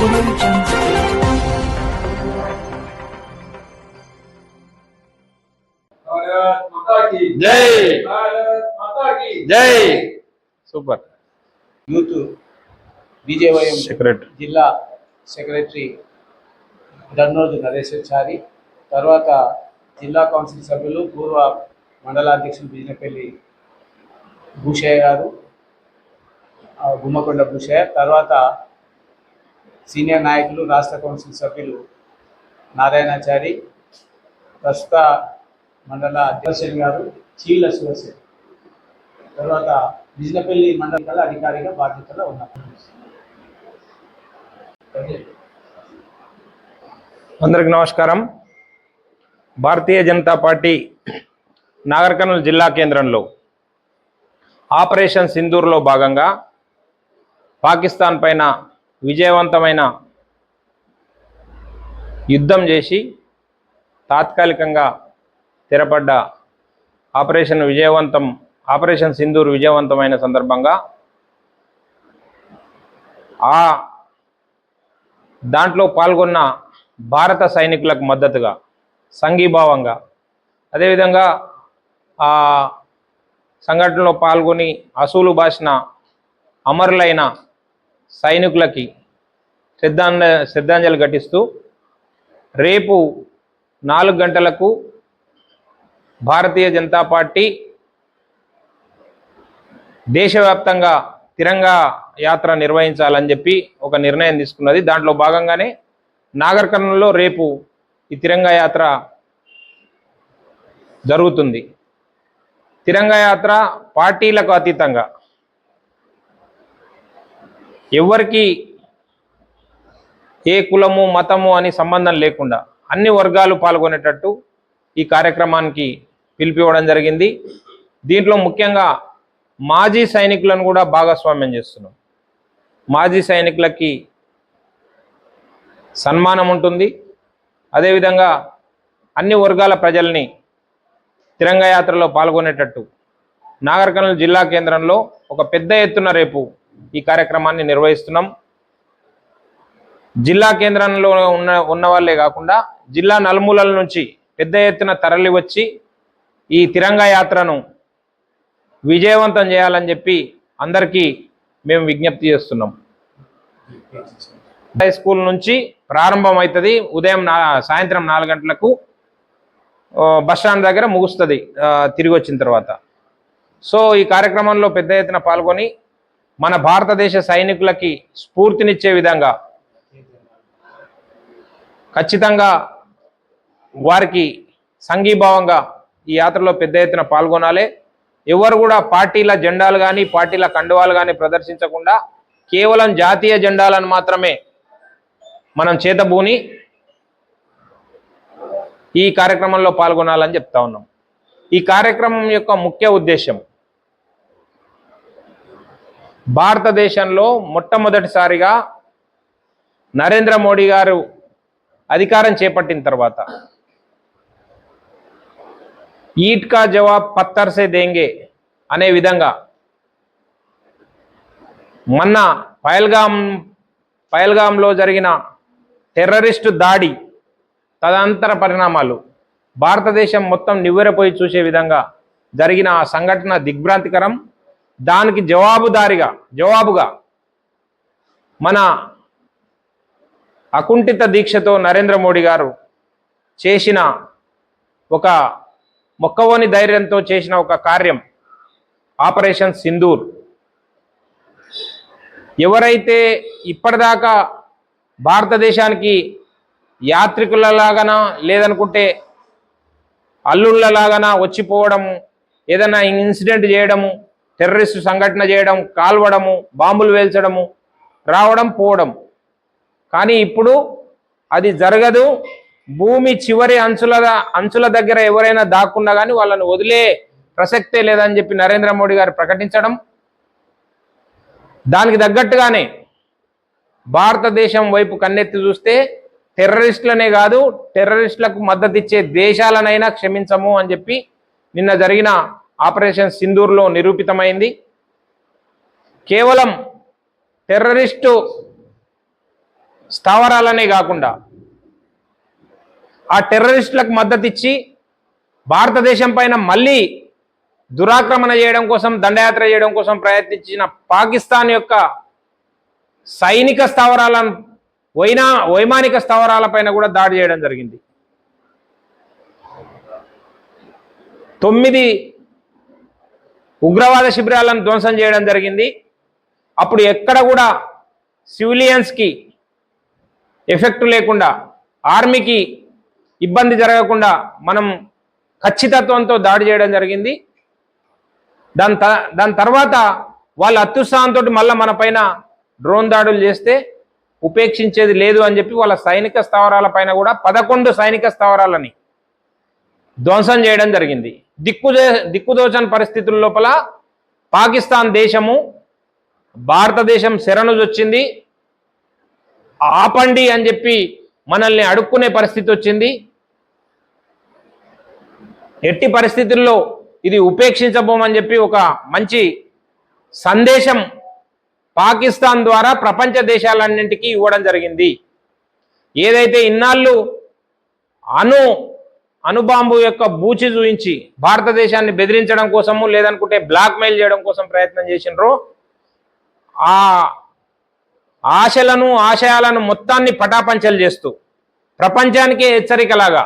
जय जय super youth BJYM जिला सेक्रेटरी दर्नोजु नरेशाचारी तरवात जिला कौंसिल सभ्युलु पूर्व मंडलाध्यक्षुलु बिजनेपल्ली भूषయ్య गारू गुम्मकोंड भूषయ్య तरवात सीनियर नायकुलु राष्ट्र कौंसिल सभ्युलु नारायणाचारी प्रस्तुत मंडल अध्यक्ष गारू चील शिवसेन तरवात बिजनेपल्ली मंडल अधिकारी बाध्यतलो उन्नारु। అందరికి నమస్కారం। భారతీయ జనతా పార్టీ నాగర్ కర్నూల్ జిల్లా కేంద్రంలో ఆపరేషన్ సింధూర్లో భాగంగా పాకిస్తాన్ పైన విజయవంతమైన యుద్ధం చేసి తాత్కాలికంగా తెరపడ్డ ఆపరేషన్ సింధూర్ విజయవంతమైన సందర్భంగా దాంట్లో పాల్గొన్న భారత సైనికులకు మద్దతుగా సంఘీభావంగా అదేవిధంగా ఆ సంఘటనలో పాల్గొని అసూలు బాసిన అమరులైన సైనికులకి శ్రద్ధాంజలి ఘటిస్తూ రేపు 4 గంటలకు భారతీయ జనతా పార్టీ దేశవ్యాప్తంగా తిరంగా యాత్ర నిర్వహించాలని చెప్పి ఒక నిర్ణయం తీసుకున్నది। దాంట్లో భాగంగానే నాగర్ కర్నూల్లో రేపు ఈ తిరంగా యాత్ర జరుగుతుంది। తిరంగా యాత్ర పార్టీలకు అతీతంగా ఎవరికి ఏ కులము మతము అని సంబంధం లేకుండా అన్ని వర్గాలు పాల్గొనేటట్టు ఈ కార్యక్రమానికి పిలిపివ్వడం జరిగింది। దీంట్లో ముఖ్యంగా మాజీ సైనికులను కూడా భాగస్వామ్యం చేస్తున్నాం। మాజీ సైనికులకి సన్మానం ఉంటుంది। అదేవిధంగా అన్ని వర్గాల ప్రజల్ని తిరంగా యాత్రలో పాల్గొనేటట్టు నాగర్ కర్నూల్ జిల్లా కేంద్రంలో ఒక పెద్ద ఎత్తున రేపు ఈ కార్యక్రమాన్ని నిర్వహిస్తున్నాం। జిల్లా కేంద్రంలో ఉన్న వాళ్ళే కాకుండా జిల్లా నలుమూలల నుంచి పెద్ద ఎత్తున తరలి వచ్చి ఈ తిరంగా యాత్రను విజయవంతం చేయాలని చెప్పి అందరికీ మేము విజ్ఞప్తి చేస్తున్నాం। హై స్కూల్ నుంచి ప్రారంభం అవుతుంది, సాయంత్రం 4 గంటలకు బస్టాండ్ దగ్గర ముగుస్తుంది తిరిగి వచ్చిన తర్వాత। సో ఈ కార్యక్రమంలో పెద్ద ఎత్తున పాల్గొని మన భారతదేశ సైనికులకి స్ఫూర్తినిచ్చే విధంగా ఖచ్చితంగా వారికి సంఘీభావంగా ఈ యాత్రలో పెద్ద ఎత్తున పాల్గొనాలి। ఎవరు కూడా పార్టీల జెండాలు కానీ పార్టీల కండువాలు కానీ ప్రదర్శించకుండా కేవలం జాతీయ జెండాలను మాత్రమే మనం చేతబూని ఈ కార్యక్రమంలో పాల్గొనాలని చెప్తా ఉన్నాం। ఈ కార్యక్రమం యొక్క ముఖ్య ఉద్దేశం భారతదేశంలో మొట్టమొదటిసారిగా నరేంద్ర మోడీ గారు అధికారం చేపట్టిన తర్వాత ఈట్ కా జవాబ్ పత్తర్ సే దేంగే అనే విధంగా మొన్న పహల్గాంలో జరిగిన టెర్రరిస్టు దాడి తదనంతర పరిణామాలు భారతదేశం మొత్తం నివ్వెరపోయి చూసే విధంగా జరిగిన ఆ సంఘటన దిగ్భ్రాంతికరం। దానికి జవాబుగా మన అకుంఠిత దీక్షతో నరేంద్ర మోడీ గారు చేసిన ఒక మొక్కవోని ధైర్యంతో చేసిన ఒక కార్యం ఆపరేషన్ సింధూర్। ఎవరైతే ఇప్పటిదాకా భారతదేశానికి యాత్రికులలాగానా లేదనుకుంటే అల్లుళ్ళలాగానా వచ్చిపోవడం, ఏదైనా ఇన్సిడెంట్ చేయడము, టెర్రరిస్టు సంఘటన చేయడం, కాల్వడము, బాంబులు వేల్చడము, రావడం పోవడం, కానీ ఇప్పుడు అది జరగదు। భూమి చివరి అంచుల దగ్గర ఎవరైనా దాక్కున్నా కానీ వాళ్ళని వదిలే ప్రసక్తే లేదని చెప్పి నరేంద్ర మోడీ గారు ప్రకటించడం, దానికి తగ్గట్టుగానే భారతదేశం వైపు కన్నెత్తి చూస్తే టెర్రరిస్టులనే కాదు టెర్రరిస్టులకు మద్దతు ఇచ్చే దేశాలనైనా క్షమించము అని చెప్పి నిన్న జరిగిన ఆపరేషన్ సింధూర్లో నిరూపితమైంది। కేవలం టెర్రరిస్టు స్థావరాలనే కాకుండా ఆ టెర్రరిస్టులకు మద్దతు ఇచ్చి భారతదేశం పైన మళ్ళీ దురాక్రమణ చేయడం కోసం, దండయాత్ర చేయడం కోసం ప్రయత్నించిన పాకిస్తాన్ యొక్క సైనిక స్థావరాలను వైమానిక స్థావరాలపైన కూడా దాడి చేయడం జరిగింది. 9 ఉగ్రవాద శిబిరాలను ధ్వంసం చేయడం జరిగింది. అప్పుడు ఎక్కడ కూడా సివిలియన్స్కి ఎఫెక్ట్ లేకుండా, ఆర్మీకి ఇబ్బంది జరగకుండా మనం ఖచ్చితత్వంతో దాడి చేయడం జరిగింది. దాని తర్వాత వాళ్ళ అత్యుత్సాహంతో మళ్ళీ మన పైన డ్రోన్ దాడులు చేస్తే ఉపేక్షించేది లేదు అని చెప్పి వాళ్ళ సైనిక స్థావరాల పైన కూడా 11 సైనిక స్థావరాలని ధ్వంసం చేయడం జరిగింది. దిక్కుదోచని పరిస్థితుల లోపల పాకిస్తాన్ దేశము భారతదేశం శరణుజొచ్చింది. ఆపండి అని చెప్పి మనల్ని అడుక్కునే పరిస్థితి వచ్చింది. ఎట్టి పరిస్థితుల్లో ఇది ఉపేక్షించబోమని చెప్పి ఒక మంచి సందేశం పాకిస్తాన్ ద్వారా ప్రపంచ దేశాలన్నింటికీ ఇవ్వడం జరిగింది. ఏదైతే ఇన్నాళ్ళు అణుబాంబు యొక్క బూచి చూయించి భారతదేశాన్ని బెదిరించడం కోసము, లేదనుకుంటే బ్లాక్మెయిల్ చేయడం కోసం ప్రయత్నం చేసినారో ఆ ఆశయాలను మొత్తాన్ని పటాపంచలు చేస్తూ ప్రపంచానికే హెచ్చరికలాగా